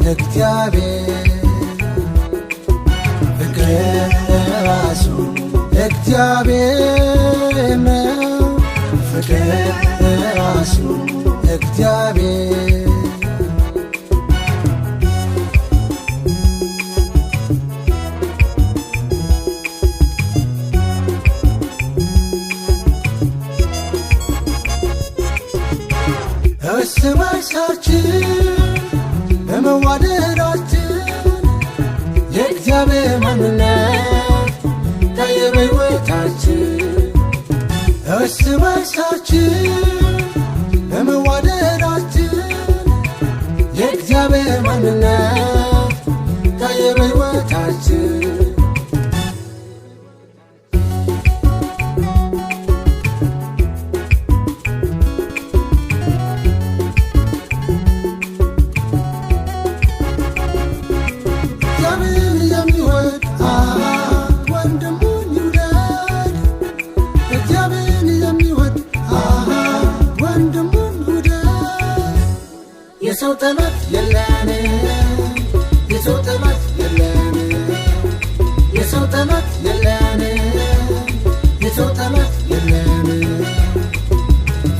እግዚአብሔር ፍቅር ራሱ እግዚአብሔር ነው ፍቅር ራሱ እግዚአብሔር እርስ በርሳችን በመዋደዳችን የእግዚአብሔር ማንነት ታየ በሕይወታችን እርስ በርሳችን በመዋደዳችን የእግዚአብሔር ማንነት ታየ በሕይወታችን የሰው ጠላት የለንም የሰው ጠላት የለንም የሰው ጠላት የለንም የሰው ጠላት የለንም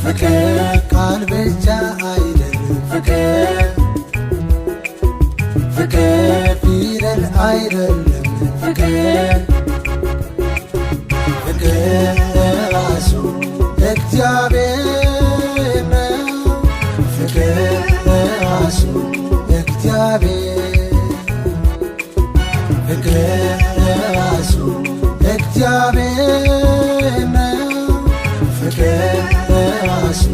ፍቅር ቃል ብቻ አይደለም ፍቅር ፊደል አይደለም ፍቅር ራሱ እግዚአብሔር ነው ፍቅር ራሱ እግዚአብሔር ፍቅር ራሱ እግዚአብሔር ነው ፍቅር ራሱ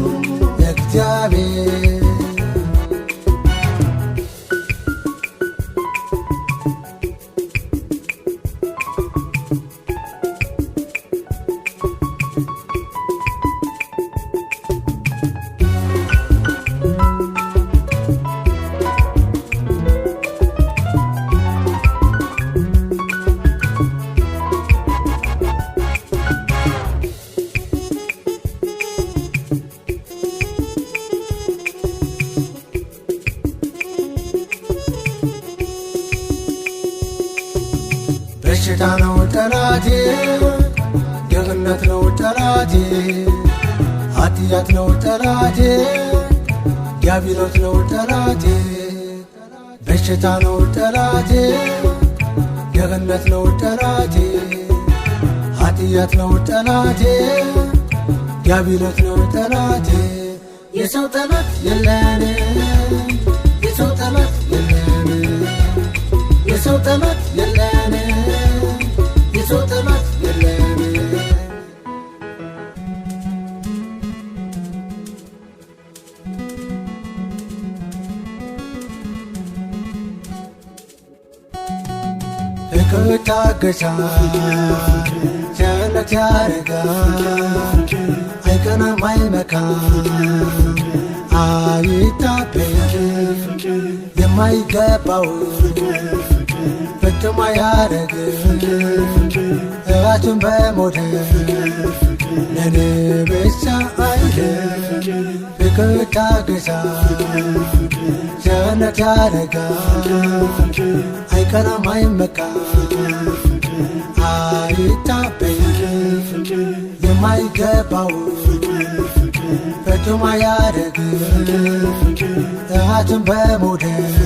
እግዚአብሔር በሽታ ነው ጠላቴ ድህነት ነው ጠላቴ ኃጢአት ነው ጠላቴ ዲያብሎስ ነው ጠላቴ በሽታ ነው ጠላቴ ድህነት ነው ጠላቴ ኃጢአት ነው ጠላቴ ዲያብሎስ ነው ጠላቴ የሰው ጠላት የለንም የሰው ጠላት የለንም የሰው ጠላት የለንም የሰው ጠላት የለንም ፍቅር ታገሳል ቸርነት ያረጋል አይቀናም አይመካም አይታበይም የማይገባው ፈጽሞ አያረግም ራሱን በሞደል ለኔ ብቻ አይደል ፍቅር ታገሳል ቸርነት ያረጋል አይቀናም አይመካም አይታበይም የማይገባው ፈጽሞ አያረግም ራሱን በሞደል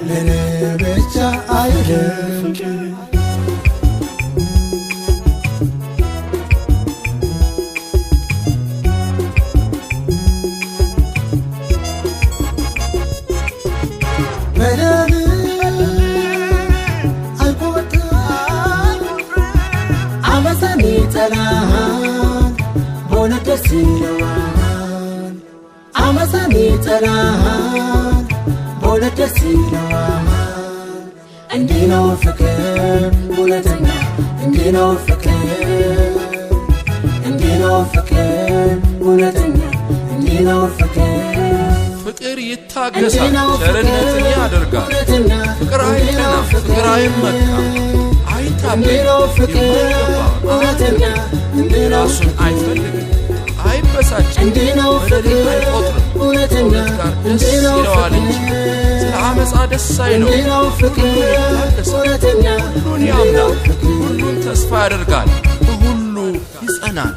ለኔ ብቻ አይደል በደል አይቆጥርም አመፃን ይጠላል በእውነት ደስ ይለዋል አመፃን ይጠላል በእውነት ደስ ይለዋል እንዲህ ነው ፍቅር እውነተኛ እንዲህ ነው ፍቅር እንዲህ ነው ፍቅር እውነተኛ እንዲህ ነው ፍቅር ይታገሳል ቸርነትን ያደርጋል ፍቅር አይቀናም ፍቅር አይመካም አይታበይም ራሱን አይፈልግም አይበሳጭም በደልን አይቆጥርም ከእውነት ጋር ደስ ይለዋል እንጂ ስለ ቢያመጻ ደስ አይለው ሁሉን ያምናል ሁሉን ተስፋ ያደርጋል በሁሉ ይጸናል